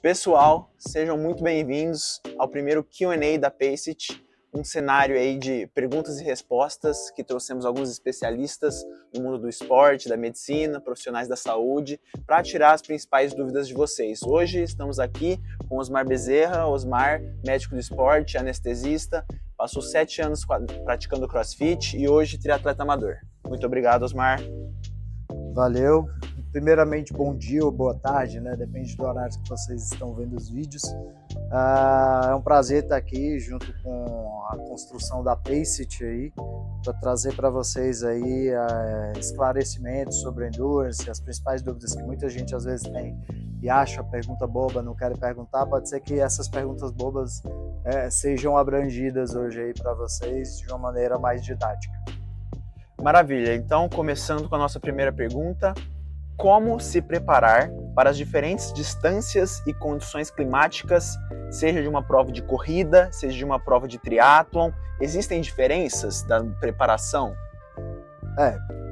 Pessoal, sejam muito bem-vindos ao primeiro Q&A da Paceit, um cenário aí de perguntas e respostas que trouxemos alguns especialistas no mundo do esporte, da medicina, profissionais da saúde, para tirar as principais dúvidas de vocês. Hoje estamos aqui com Osmar Bezerra. Osmar, médico do esporte, anestesista, passou 7 anos praticando CrossFit e hoje triatleta amador. Muito obrigado, Osmar. Valeu. Primeiramente, bom dia ou boa tarde, né? Depende do horário que vocês estão vendo os vídeos. É um prazer estar aqui junto com a construção da Paceit aí, para trazer para vocês aí esclarecimentos sobre endurance, as principais dúvidas que muita gente às vezes tem e acha pergunta boba, não quer perguntar. Pode ser que essas perguntas bobas sejam abrangidas hoje aí para vocês de uma maneira mais didática. Maravilha, então começando com a nossa primeira pergunta: como se preparar para as diferentes distâncias e condições climáticas, seja de uma prova de corrida, seja de uma prova de triatlon? Existem diferenças da preparação?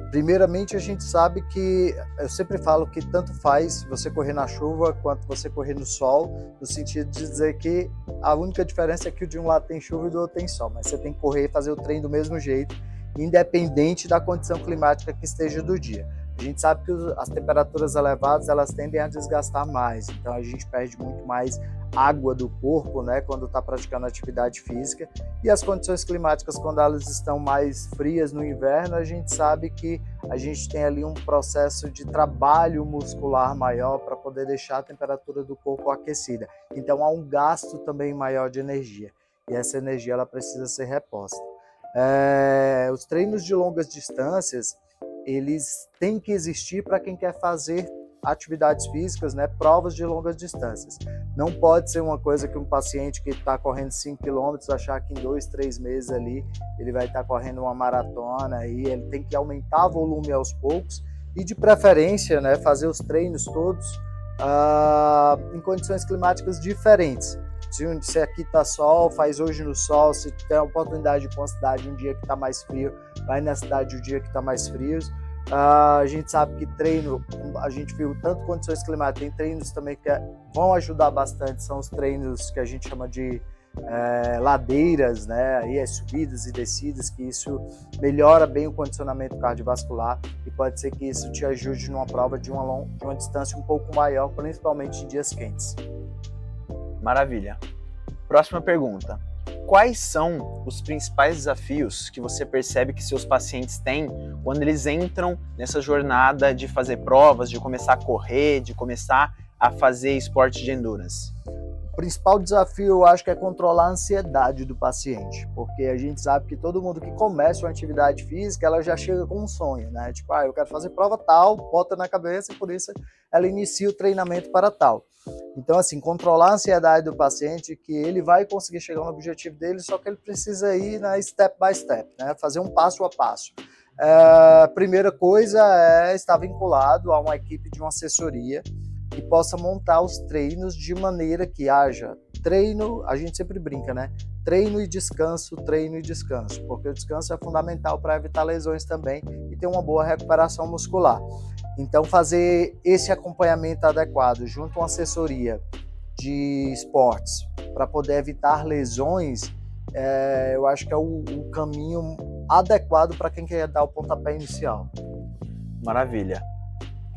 Primeiramente a gente sabe que, eu sempre falo que tanto faz você correr na chuva quanto você correr no sol, no sentido de dizer que a única diferença é que o de um lado tem chuva e do outro tem sol, mas você tem que correr e fazer o treino do mesmo jeito, independente da condição climática que esteja do dia. A gente sabe que as temperaturas elevadas, elas tendem a desgastar mais, então a gente perde muito mais água do corpo, né, quando está praticando atividade física, e as condições climáticas, quando elas estão mais frias no inverno, a gente sabe que a gente tem ali um processo de trabalho muscular maior para poder deixar a temperatura do corpo aquecida, então há um gasto também maior de energia, e essa energia ela precisa ser reposta. Os treinos de longas distâncias, eles têm que existir para quem quer fazer atividades físicas, né, provas de longas distâncias. Não pode ser uma coisa que um paciente que está correndo 5 km achar que em 2, 3 meses ali ele vai estar correndo uma maratona, e ele tem que aumentar o volume aos poucos e, de preferência, né, fazer os treinos todos em condições climáticas diferentes. Se aqui está sol, faz hoje no sol. Se tem a oportunidade de ir para uma cidade um dia que está mais frio, vai na cidade um dia que está mais frio. A gente sabe que treino, a gente viu tanto condições climáticas, tem treinos também que vão ajudar bastante, são os treinos que a gente chama de ladeiras, né? Aí é subidas e descidas, que isso melhora bem o condicionamento cardiovascular e pode ser que isso te ajude numa prova de uma distância um pouco maior, principalmente em dias quentes. Maravilha. Próxima pergunta: quais são os principais desafios que você percebe que seus pacientes têm quando eles entram nessa jornada de fazer provas, de começar a correr, de começar a fazer esporte de endurance? O principal desafio, eu acho, que é controlar a ansiedade do paciente, porque a gente sabe que todo mundo que começa uma atividade física, ela já chega com um sonho, né? Tipo, eu quero fazer prova tal, bota na cabeça e por isso ela inicia o treinamento para tal. Então, assim, controlar a ansiedade do paciente, que ele vai conseguir chegar no objetivo dele, só que ele precisa ir na step by step, né? Fazer um passo a passo. Primeira coisa é estar vinculado a uma equipe de uma assessoria que possa montar os treinos de maneira que haja treino, a gente sempre brinca, né? Treino e descanso, porque o descanso é fundamental para evitar lesões também e ter uma boa recuperação muscular. Então, fazer esse acompanhamento adequado junto a uma assessoria de esportes para poder evitar lesões, eu acho que é o caminho adequado para quem quer dar o pontapé inicial. Maravilha.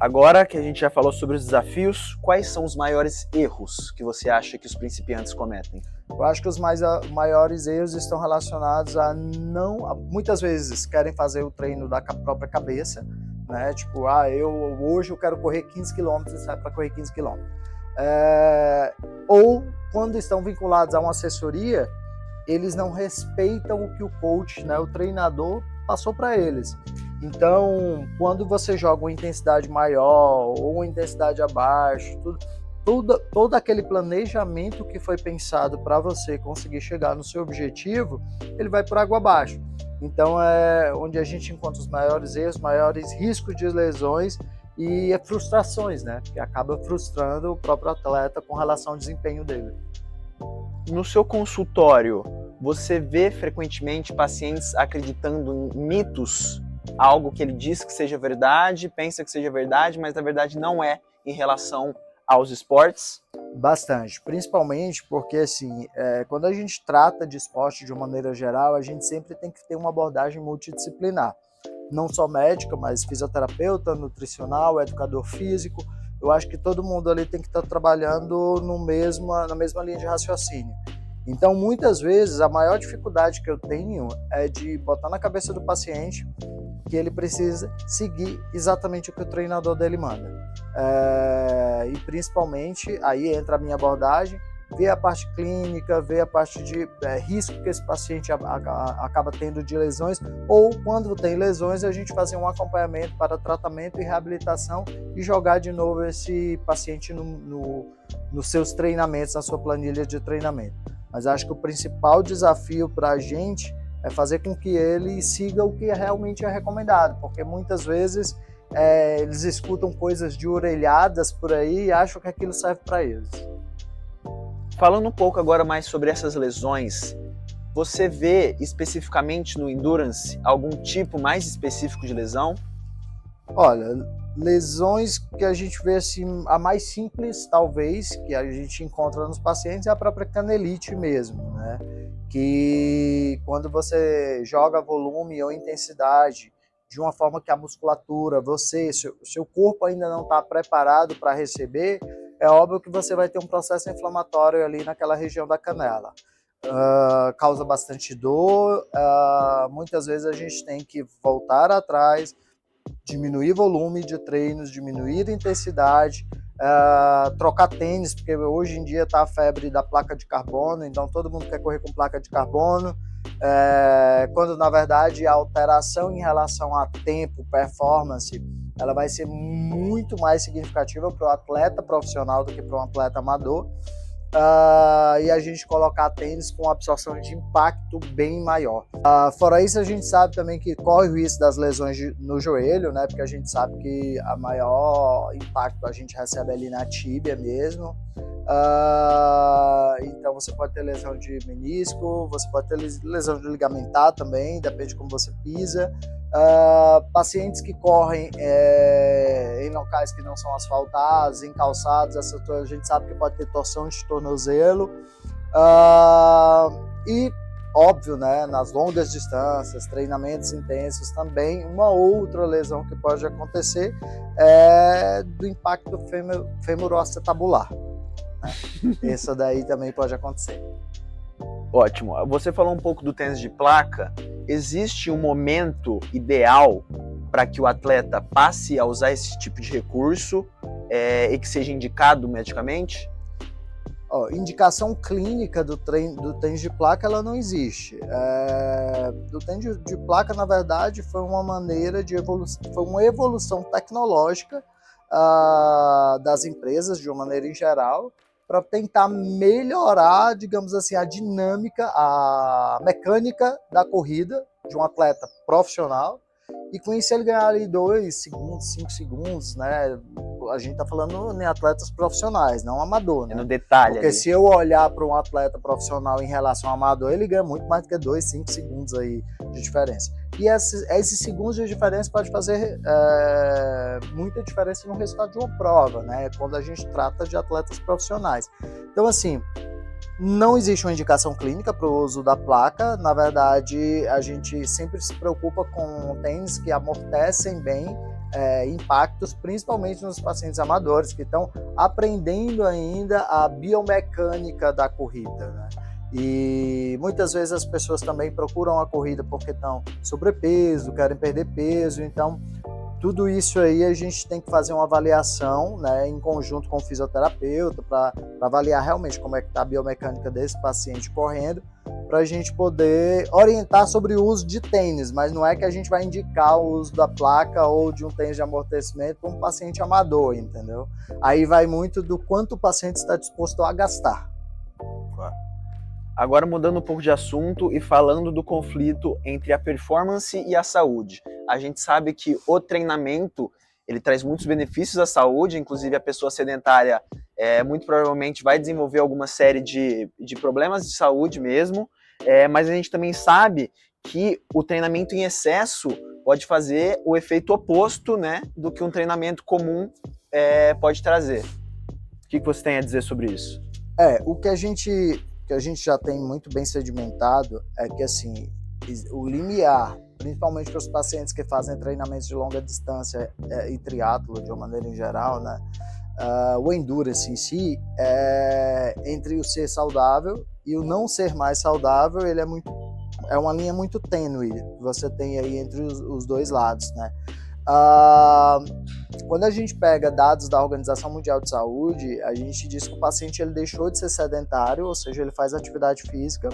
Agora que a gente já falou sobre os desafios, quais são os maiores erros que você acha que os principiantes cometem? Eu acho que os maiores erros estão relacionados muitas vezes querem fazer o treino da própria cabeça, né? Tipo, hoje eu quero correr 15 km e sai para correr 15 km. Ou quando estão vinculados a uma assessoria, eles não respeitam o que o coach, né, o treinador, passou para eles. Então, quando você joga uma intensidade maior ou uma intensidade abaixo, todo aquele planejamento que foi pensado para você conseguir chegar no seu objetivo, ele vai por água abaixo. Então, é onde a gente encontra os maiores erros, maiores riscos de lesões e frustrações, né? Que acaba frustrando o próprio atleta com relação ao desempenho dele. No seu consultório, você vê frequentemente pacientes acreditando em mitos? Algo que ele diz que seja verdade, pensa que seja verdade, mas na verdade não é, em relação aos esportes? Bastante, principalmente porque assim, quando a gente trata de esporte de uma maneira geral, a gente sempre tem que ter uma abordagem multidisciplinar. Não só médica, mas fisioterapeuta, nutricional, educador físico. Eu acho que todo mundo ali tem que estar trabalhando na mesma linha de raciocínio. Então, muitas vezes, a maior dificuldade que eu tenho é de botar na cabeça do paciente que ele precisa seguir exatamente o que o treinador dele manda. E principalmente, aí entra a minha abordagem, ver a parte clínica, ver a parte de risco que esse paciente acaba tendo de lesões, ou quando tem lesões, a gente fazer um acompanhamento para tratamento e reabilitação e jogar de novo esse paciente nos seus treinamentos, na sua planilha de treinamento. Mas acho que o principal desafio para a gente é fazer com que ele siga o que realmente é recomendado, porque muitas vezes eles escutam coisas de orelhadas por aí e acham que aquilo serve para eles. Falando um pouco agora mais sobre essas lesões, você vê especificamente no Endurance algum tipo mais específico de lesão? Olha, lesões que a gente vê assim, a mais simples talvez, que a gente encontra nos pacientes é a própria canelite mesmo, né? Que quando você joga volume ou intensidade de uma forma que a musculatura, seu corpo ainda não está preparado para receber, é óbvio que você vai ter um processo inflamatório ali naquela região da canela. Causa bastante dor, muitas vezes a gente tem que voltar atrás, diminuir volume de treinos, diminuir a intensidade, trocar tênis, porque hoje em dia está a febre da placa de carbono, então todo mundo quer correr com placa de carbono, quando na verdade a alteração em relação a tempo, performance, ela vai ser muito mais significativa para o atleta profissional do que para um atleta amador. E a gente colocar tênis com absorção de impacto bem maior. Fora isso, a gente sabe também que corre o risco das lesões no joelho, né? Porque a gente sabe que a maior impacto a gente recebe ali na tíbia mesmo. Então você pode ter lesão de menisco, você pode ter lesão de ligamentar também, depende de como você pisa. Pacientes que correm em locais que não são asfaltados, em calçados, a gente sabe que pode ter torção de tornozelo. E óbvio, né, nas longas distâncias, treinamentos intensos também, uma outra lesão que pode acontecer é do impacto femoroacetabular. Essa daí também pode acontecer. Ótimo. Você falou um pouco do tênis de placa. Existe um momento ideal para que o atleta passe a usar esse tipo de recurso e que seja indicado medicamente? Indicação clínica do tênis de placa ela não existe. Do tênis de placa, na verdade, foi uma maneira de evolução, foi uma evolução tecnológica das empresas, de uma maneira em geral, para tentar melhorar, digamos assim, a dinâmica, a mecânica da corrida de um atleta profissional, e com isso ele ganhar ali 2 segundos, 5 segundos, né? A gente tá falando em atletas profissionais, não amador, né? É no detalhe. Porque ali, se eu olhar para um atleta profissional em relação ao amador, ele ganha muito mais do que 2, 5 segundos aí de diferença. E esses segundos de diferença pode fazer muita diferença no resultado de uma prova, né? Quando a gente trata de atletas profissionais. Então, assim, não existe uma indicação clínica para o uso da placa. Na verdade, a gente sempre se preocupa com tênis que amortecem bem impactos, principalmente nos pacientes amadores que estão aprendendo ainda a biomecânica da corrida, né? E muitas vezes as pessoas também procuram a corrida porque estão sobrepeso, querem perder peso, então tudo isso aí a gente tem que fazer uma avaliação, né, em conjunto com o fisioterapeuta para avaliar realmente como é que está a biomecânica desse paciente correndo, para a gente poder orientar sobre o uso de tênis, mas não é que a gente vai indicar o uso da placa ou de um tênis de amortecimento para um paciente amador, entendeu? Aí vai muito do quanto o paciente está disposto a gastar. Agora mudando um pouco de assunto e falando do conflito entre a performance e a saúde. A gente sabe que o treinamento ele traz muitos benefícios à saúde, inclusive a pessoa sedentária muito provavelmente vai desenvolver alguma série de problemas de saúde mesmo, mas a gente também sabe que o treinamento em excesso pode fazer o efeito oposto, né, do que um treinamento comum pode trazer. O que você tem a dizer sobre isso? O que a gente já tem muito bem sedimentado é que, assim, o limiar, principalmente para os pacientes que fazem treinamentos de longa distância e triatlo de uma maneira em geral, né? O endurance em si, entre o ser saudável e o não ser mais saudável, ele é uma linha muito tênue que você tem aí entre os dois lados, né? Quando a gente pega dados da Organização Mundial de Saúde, a gente diz que o paciente ele deixou de ser sedentário, ou seja, ele faz atividade física,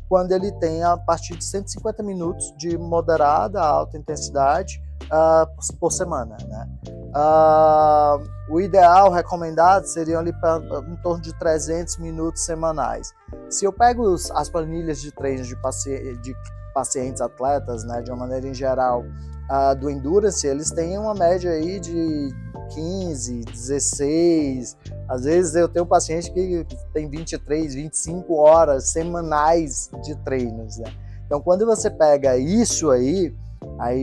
quando ele tem a partir de 150 minutos de moderada a alta intensidade por semana, né? O ideal recomendado seriam ali em torno de 300 minutos semanais. Se eu pego as planilhas de treinos de pacientes atletas, né, de uma maneira em geral, do Endurance, eles têm uma média aí de 15, 16, às vezes eu tenho um paciente que tem 23, 25 horas semanais de treinos, né? Então, quando você pega isso aí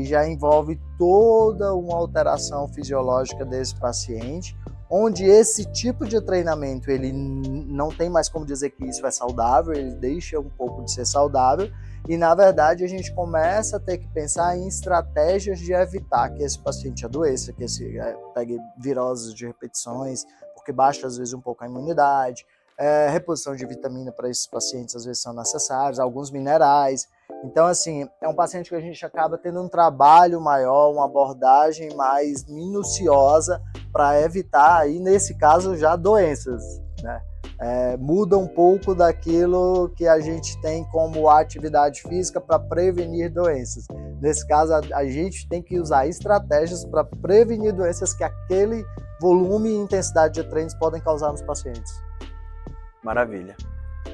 já envolve toda uma alteração fisiológica desse paciente, onde esse tipo de treinamento, ele não tem mais como dizer que isso é saudável, ele deixa um pouco de ser saudável, e na verdade a gente começa a ter que pensar em estratégias de evitar que esse paciente adoeça, que pegue viroses de repetições, porque baixa às vezes um pouco a imunidade, reposição de vitamina para esses pacientes às vezes são necessários, alguns minerais. Então, assim, é um paciente que a gente acaba tendo um trabalho maior, uma abordagem mais minuciosa para evitar, aí nesse caso, já doenças, né? Muda um pouco daquilo que a gente tem como atividade física para prevenir doenças. Nesse caso, a gente tem que usar estratégias para prevenir doenças que aquele volume e intensidade de treinos podem causar nos pacientes. Maravilha.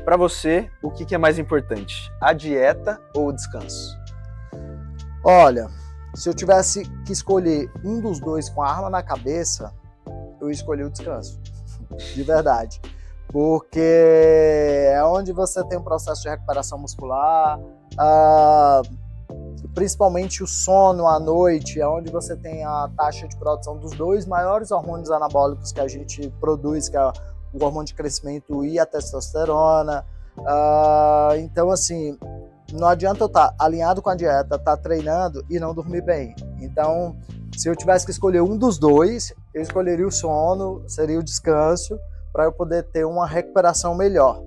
Para você, o que é mais importante? A dieta ou o descanso? Olha, se eu tivesse que escolher um dos dois com a arma na cabeça, eu escolhi o descanso, de verdade. Porque é onde você tem um processo de recuperação muscular, principalmente o sono à noite, é onde você tem a taxa de produção dos dois maiores hormônios anabólicos que a gente produz, que é o hormônio de crescimento e a testosterona. Então, assim, não adianta eu estar alinhado com a dieta, estar treinando e não dormir bem. Então, se eu tivesse que escolher um dos dois, eu escolheria o sono, seria o descanso, para eu poder ter uma recuperação melhor.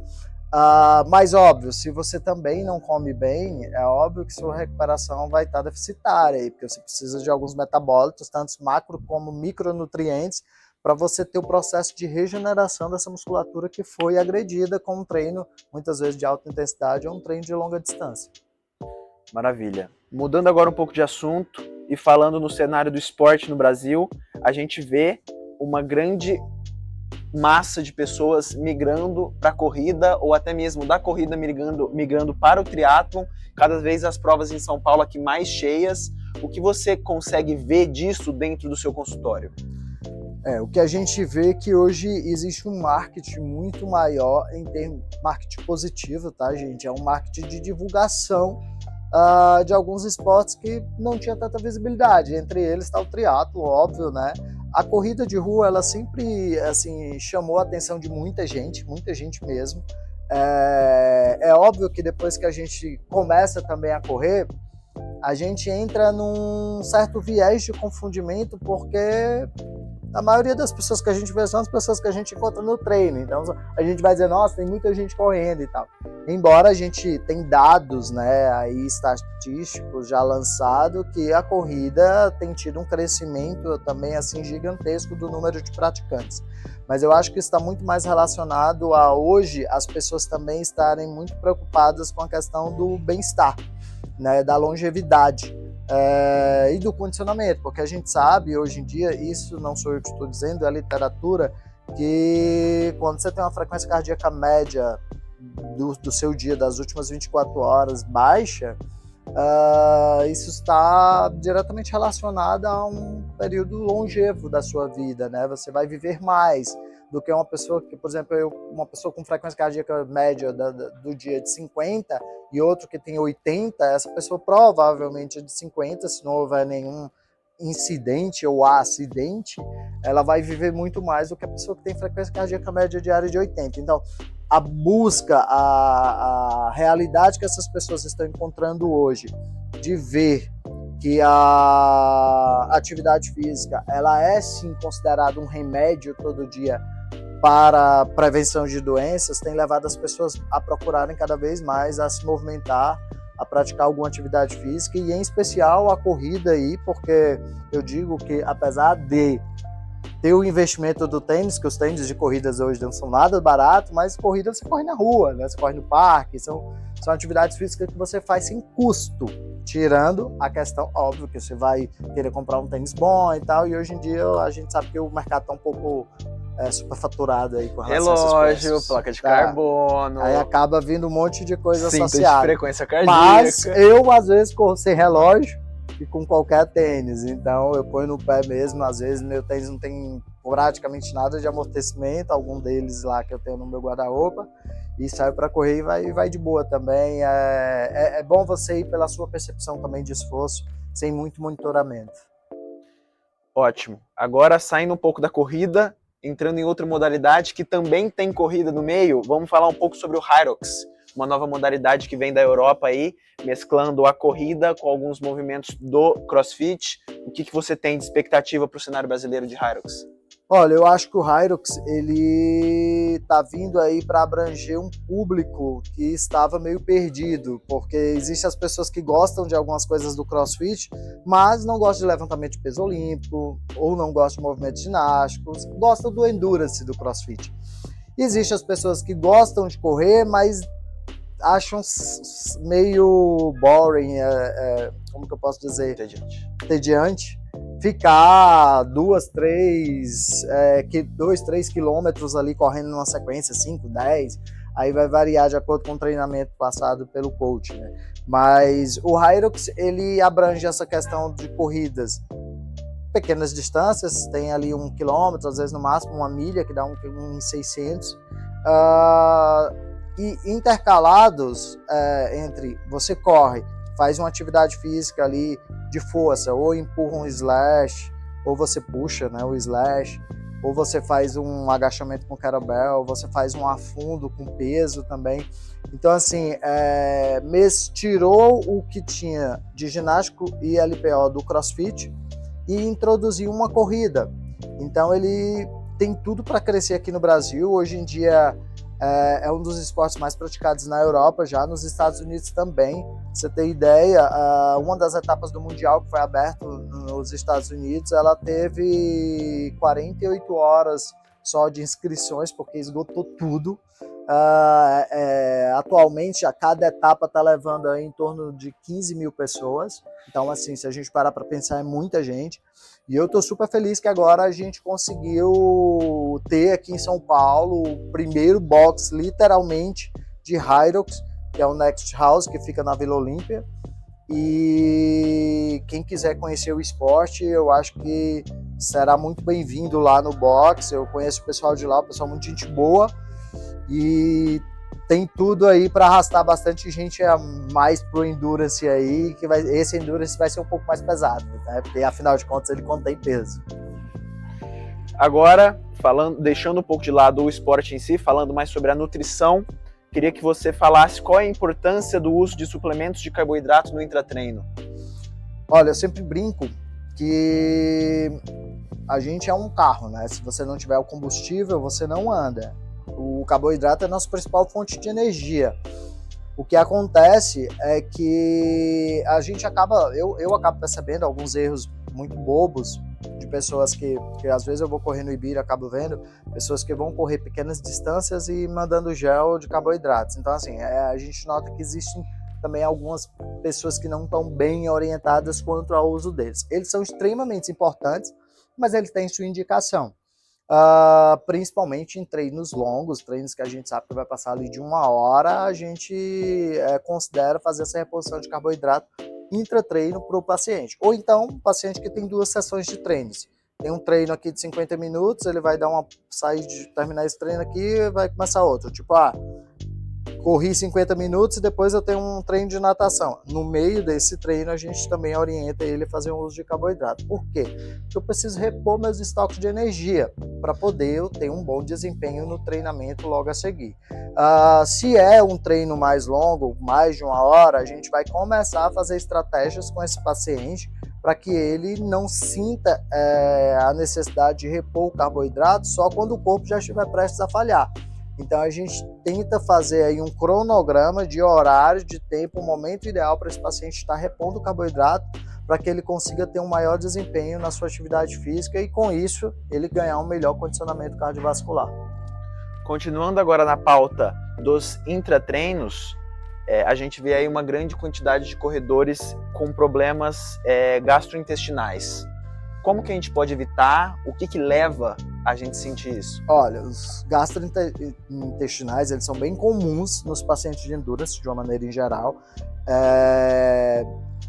Mas óbvio, se você também não come bem, é óbvio que sua recuperação vai estar deficitária, porque você precisa de alguns metabólitos, tanto macro como micronutrientes, para você ter o processo de regeneração dessa musculatura que foi agredida com um treino, muitas vezes de alta intensidade, ou um treino de longa distância. Maravilha. Mudando agora um pouco de assunto e falando no cenário do esporte no Brasil, a gente vê uma grande massa de pessoas migrando para a corrida, ou até mesmo da corrida migrando para o triatlon, cada vez as provas em São Paulo aqui mais cheias. O que você consegue ver disso dentro do seu consultório? O que a gente vê é que hoje existe um marketing muito maior em termos de marketing positivo, tá, gente? É um marketing de divulgação de alguns esportes que não tinha tanta visibilidade. Entre eles está o triatlo, óbvio, né? A corrida de rua, ela sempre, assim, chamou a atenção de muita gente mesmo. É óbvio que depois que a gente começa também a correr, a gente entra num certo viés de confundimento, porque a maioria das pessoas que a gente vê são as pessoas que a gente encontra no treino. Então a gente vai dizer, nossa, tem muita gente correndo e tal. Embora a gente tenha dados, né, aí estatísticos já lançados, que a corrida tem tido um crescimento também assim gigantesco do número de praticantes. Mas eu acho que isso está muito mais relacionado a hoje as pessoas também estarem muito preocupadas com a questão do bem-estar, né, da longevidade. E do condicionamento, porque a gente sabe hoje em dia, isso não sou eu que estou dizendo, é a literatura, que quando você tem uma frequência cardíaca média do seu dia, das últimas 24 horas, baixa, isso está diretamente relacionado a um período longevo da sua vida, né? Você vai viver mais do que uma pessoa que, por exemplo, uma pessoa com frequência cardíaca média do dia de 50 e outro que tem 80, essa pessoa provavelmente é de 50, se não houver nenhum incidente ou acidente, ela vai viver muito mais do que a pessoa que tem frequência cardíaca média diária de 80. Então, a busca, a realidade que essas pessoas estão encontrando hoje, de ver que a atividade física, ela é sim considerada um remédio todo dia para a prevenção de doenças, tem levado as pessoas a procurarem cada vez mais a se movimentar, a praticar alguma atividade física, e em especial a corrida aí, porque eu digo que apesar de ter o investimento do tênis, que os tênis de corridas hoje não são nada barato, mas corrida você corre na rua, né? Você corre no parque, são atividades físicas que você faz sem custo, tirando a questão, óbvio, que você vai querer comprar um tênis bom e tal, e hoje em dia a gente sabe que o mercado está um pouco superfaturado aí com relação a essas coisas. Relógio, placa de carbono. Aí acaba vindo um monte de coisa cinto associada. De frequência cardíaca. Mas eu, às vezes, corro sem relógio e com qualquer tênis. Então, eu ponho no pé mesmo. Às vezes, meu tênis não tem praticamente nada de amortecimento. Algum deles lá que eu tenho no meu guarda-roupa. E saio para correr e vai de boa também. É bom você ir pela sua percepção também de esforço, sem muito monitoramento. Ótimo. Agora, saindo um pouco da corrida, entrando em outra modalidade que também tem corrida no meio, vamos falar um pouco sobre o Hyrox, uma nova modalidade que vem da Europa aí, mesclando a corrida com alguns movimentos do CrossFit. O que você tem de expectativa para o cenário brasileiro de Hyrox? Olha, eu acho que o Hyrox, ele tá vindo aí para abranger um público que estava meio perdido, porque existem as pessoas que gostam de algumas coisas do CrossFit, mas não gostam de levantamento de peso olímpico, ou não gostam de movimentos ginásticos, gostam do endurance do CrossFit. Existem as pessoas que gostam de correr, mas acham meio boring, como que eu posso dizer? Entediante. Ficar 2, 3 quilômetros ali correndo numa sequência, 5, 10, aí vai variar de acordo com o treinamento passado pelo coach, né? Mas o Hyrox, ele abrange essa questão de corridas, pequenas distâncias, tem ali 1 quilômetro, às vezes no máximo 1 milha, que dá 1,600, e intercalados entre você corre, faz uma atividade física ali de força, ou empurra um slash, ou você puxa, né, o slash, ou você faz um agachamento com kettlebell, você faz um afundo com peso também. Então, assim, tirou o que tinha de ginástico e LPO do CrossFit e introduziu uma corrida. Então, ele tem tudo para crescer aqui no Brasil. Hoje em dia, é um dos esportes mais praticados na Europa, já nos Estados Unidos também. Pra você ter ideia, uma das etapas do Mundial que foi aberto nos Estados Unidos, ela teve 48 horas só de inscrições, porque esgotou tudo. Atualmente, a cada etapa está levando aí em torno de 15 mil pessoas. Então, assim, se a gente parar para pensar, é muita gente. E eu estou super feliz que agora a gente conseguiu ter aqui em São Paulo o primeiro box, literalmente, de Hyrox, que é o Next House, que fica na Vila Olímpia. E quem quiser conhecer o esporte, eu acho que será muito bem-vindo lá no box. Eu conheço o pessoal de lá, o pessoal muito gente boa. E tem tudo aí para arrastar bastante gente mais pro Endurance aí, que esse Endurance vai ser um pouco mais pesado, né? Porque afinal de contas ele contém peso. Agora, deixando um pouco de lado o esporte em si, falando mais sobre a nutrição, queria que você falasse qual é a importância do uso de suplementos de carboidrato no intratreino. Olha, eu sempre brinco que a gente é um carro, né? Se você não tiver o combustível, você não anda. O carboidrato é a nossa principal fonte de energia. O que acontece é que a gente eu acabo percebendo alguns erros muito bobos de pessoas que às vezes eu vou correr no Ibira, acabo vendo pessoas que vão correr pequenas distâncias e mandando gel de carboidratos. Então, assim, a gente nota que existem também algumas pessoas que não estão bem orientadas quanto ao uso deles. Eles são extremamente importantes, mas eles têm sua indicação. Principalmente em treinos longos, treinos que a gente sabe que vai passar ali de 1 hora, a gente considera fazer essa reposição de carboidrato intratreino para o paciente. Ou então, um paciente que tem 2 sessões de treinos. Tem um treino aqui de 50 minutos, ele vai terminar esse treino aqui e vai começar outro. Tipo, corri 50 minutos e depois eu tenho um treino de natação. No meio desse treino, a gente também orienta ele a fazer um uso de carboidrato. Por quê? Porque eu preciso repor meus estoques de energia para poder eu ter um bom desempenho no treinamento logo a seguir. Se é um treino mais longo, mais de 1 hora, a gente vai começar a fazer estratégias com esse paciente para que ele não sinta a necessidade de repor o carboidrato só quando o corpo já estiver prestes a falhar. Então a gente tenta fazer aí um cronograma de horário, de tempo, o momento ideal para esse paciente estar repondo o carboidrato para que ele consiga ter um maior desempenho na sua atividade física e com isso ele ganhar um melhor condicionamento cardiovascular. Continuando agora na pauta dos intratreinos, a gente vê aí uma grande quantidade de corredores com problemas gastrointestinais. Como que a gente pode evitar? O que leva a gente sentir isso? Olha, os gastrointestinais, eles são bem comuns nos pacientes de endurance, de uma maneira em geral.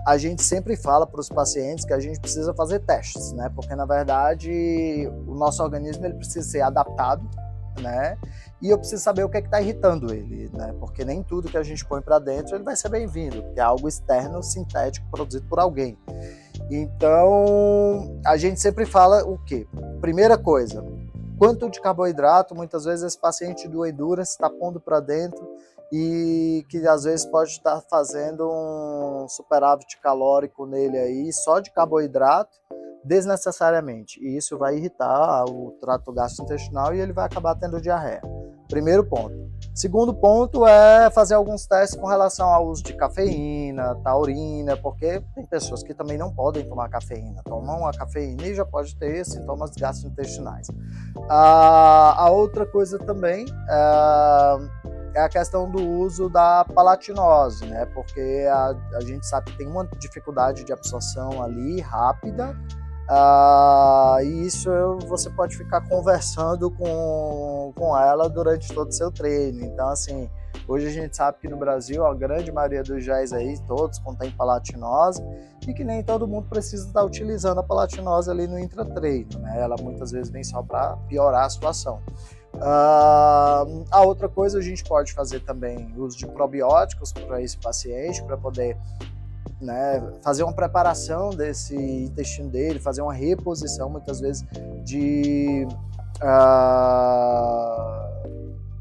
A gente sempre fala para os pacientes que a gente precisa fazer testes, né? Porque, na verdade, o nosso organismo ele precisa ser adaptado, né? E eu preciso saber o que é que está irritando ele, né? Porque nem tudo que a gente põe para dentro ele vai ser bem-vindo, porque é algo externo, sintético, produzido por alguém. Então, a gente sempre fala o quê? Primeira coisa, quanto de carboidrato, muitas vezes esse paciente do endurance está pondo para dentro e que às vezes pode estar fazendo um superávit calórico nele aí, só de carboidrato, desnecessariamente. E isso vai irritar o trato gastrointestinal e ele vai acabar tendo diarreia. Primeiro ponto. Segundo ponto é fazer alguns testes com relação ao uso de cafeína, taurina, porque tem pessoas que também não podem tomar cafeína. Tomam a cafeína e já pode ter sintomas gastrointestinais. A outra coisa também é a questão do uso da palatinose, né? Porque a gente sabe que tem uma dificuldade de absorção ali rápida, e isso você pode ficar conversando com ela durante todo o seu treino. Então, assim, hoje a gente sabe que no Brasil a grande maioria dos géis aí, todos contém palatinose, e que nem todo mundo precisa estar utilizando a palatinose ali no intratreino, né? Ela muitas vezes vem só para piorar a situação. A outra coisa, a gente pode fazer também uso de probióticos para esse paciente, para poder, né, fazer uma preparação desse intestino dele, fazer uma reposição muitas vezes de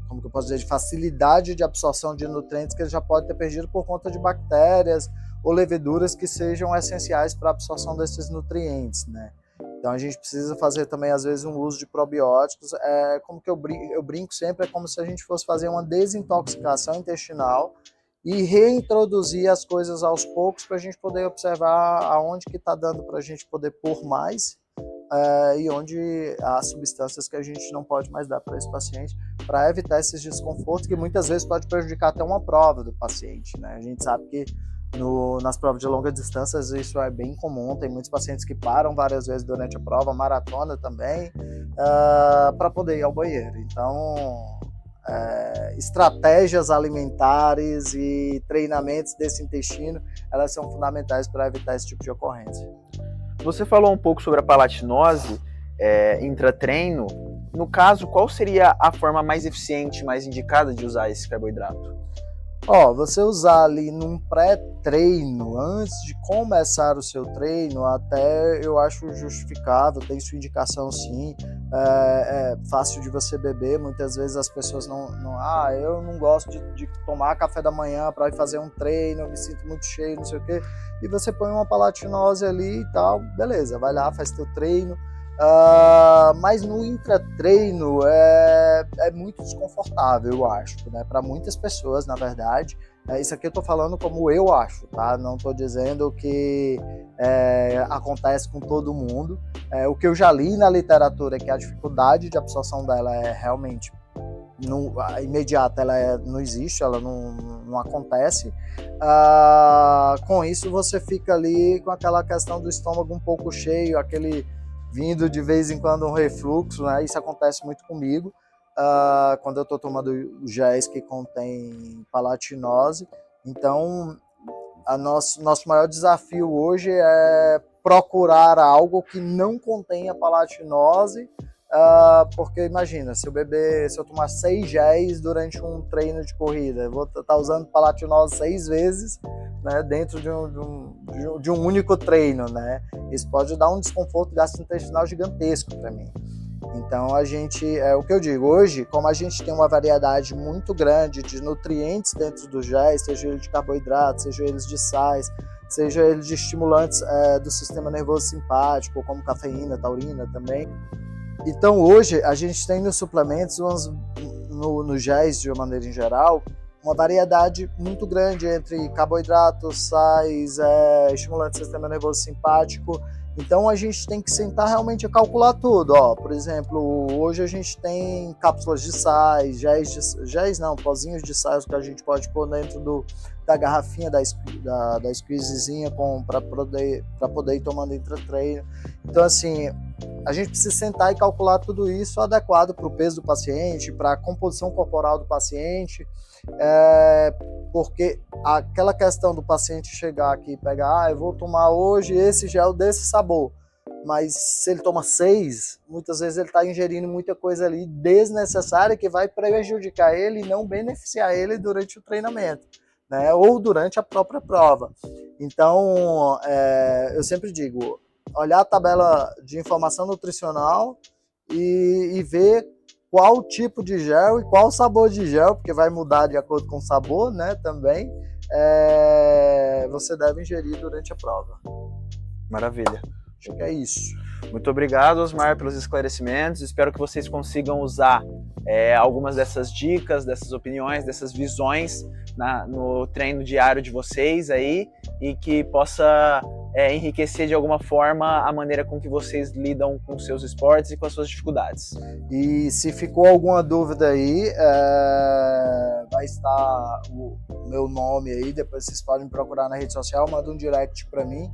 como que eu posso dizer, de facilidade de absorção de nutrientes que ele já pode ter perdido por conta de bactérias ou leveduras que sejam essenciais para a absorção desses nutrientes, né? Então a gente precisa fazer também às vezes um uso de probióticos, como que eu brinco sempre, é como se a gente fosse fazer uma desintoxicação intestinal e reintroduzir as coisas aos poucos para a gente poder observar aonde que está dando para a gente poder pôr mais e onde há substâncias que a gente não pode mais dar para esse paciente, para evitar esses desconfortos que muitas vezes pode prejudicar até uma prova do paciente, né? A gente sabe que nas provas de longa distância isso é bem comum, tem muitos pacientes que param várias vezes durante a prova, maratona também, para poder ir ao banheiro. Então, estratégias alimentares e treinamentos desse intestino, elas são fundamentais para evitar esse tipo de ocorrência. Você falou um pouco sobre a palatinose intratreino. No caso, qual seria a forma mais eficiente, mais indicada de usar esse carboidrato? Você usar ali num pré-treino, antes de começar o seu treino, até eu acho justificável, tem sua indicação sim, é fácil de você beber, muitas vezes as pessoas eu não gosto de tomar café da manhã para ir fazer um treino, eu me sinto muito cheio, não sei o quê, e você põe uma palatinose ali e tal, beleza, vai lá, faz teu treino. Mas no intratreino é muito desconfortável, eu acho, né? Para muitas pessoas, na verdade. Isso aqui eu tô falando como eu acho, tá? Não tô dizendo que acontece com todo mundo. O que eu já li na literatura é que a dificuldade de absorção dela é realmente imediata, ela não existe, ela não acontece. Com isso você fica ali com aquela questão do estômago um pouco cheio, aquele vindo de vez em quando um refluxo, né? Isso acontece muito comigo quando eu estou tomando géis que contém palatinose. Então, nosso maior desafio hoje é procurar algo que não contenha palatinose porque imagina, se eu tomar 6 géis durante um treino de corrida, eu vou estar usando palatinose 6 vezes, né, dentro de um único treino, né? Isso pode dar um desconforto gastrointestinal gigantesco para mim. Então é o que eu digo, hoje, como a gente tem uma variedade muito grande de nutrientes dentro dos géis, seja eles de carboidratos, seja eles de sais, seja eles de estimulantes do sistema nervoso simpático, como cafeína, taurina também. Então hoje a gente tem nos suplementos, nos géis de uma maneira em geral, uma variedade muito grande entre carboidratos, sais, estimulantes do sistema nervoso simpático. Então a gente tem que sentar realmente a calcular tudo. Por exemplo, hoje a gente tem cápsulas de sais, pozinhos de sais que a gente pode pôr dentro da garrafinha da squeezezinha para poder ir tomando intra-treino. Então assim, a gente precisa sentar e calcular tudo isso adequado para o peso do paciente, para a composição corporal do paciente, porque aquela questão do paciente chegar aqui e pegar, eu vou tomar hoje esse gel desse sabor, mas se ele toma 6, muitas vezes ele está ingerindo muita coisa ali desnecessária que vai prejudicar ele e não beneficiar ele durante o treinamento, né? Ou durante a própria prova. Então, eu sempre digo, olhar a tabela de informação nutricional e ver qual tipo de gel e qual sabor de gel, porque vai mudar de acordo com o sabor, né, também, você deve ingerir durante a prova. Maravilha. Acho que é isso. Muito obrigado, Osmar, pelos esclarecimentos. Espero que vocês consigam usar algumas dessas dicas, dessas opiniões, dessas visões no treino diário de vocês aí e que possa enriquecer de alguma forma a maneira com que vocês lidam com seus esportes e com as suas dificuldades. E se ficou alguma dúvida aí, vai estar o meu nome aí, depois vocês podem procurar na rede social, manda um direct para mim,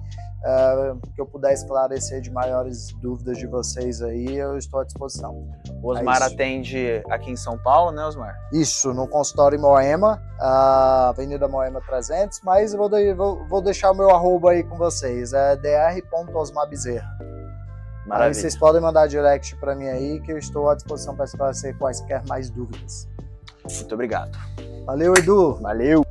que eu puder esclarecer de maiores dúvidas de vocês aí, eu estou à disposição. O Osmar atende aqui em São Paulo, né, Osmar? Isso, no consultório em Moema, Avenida Moema 300, mas eu vou deixar o meu arroba aí com vocês, dr.osmarbezerra. Aí vocês podem mandar direct para mim aí, que eu estou à disposição para esclarecer quaisquer mais dúvidas. Muito obrigado. Valeu, Edu. Valeu.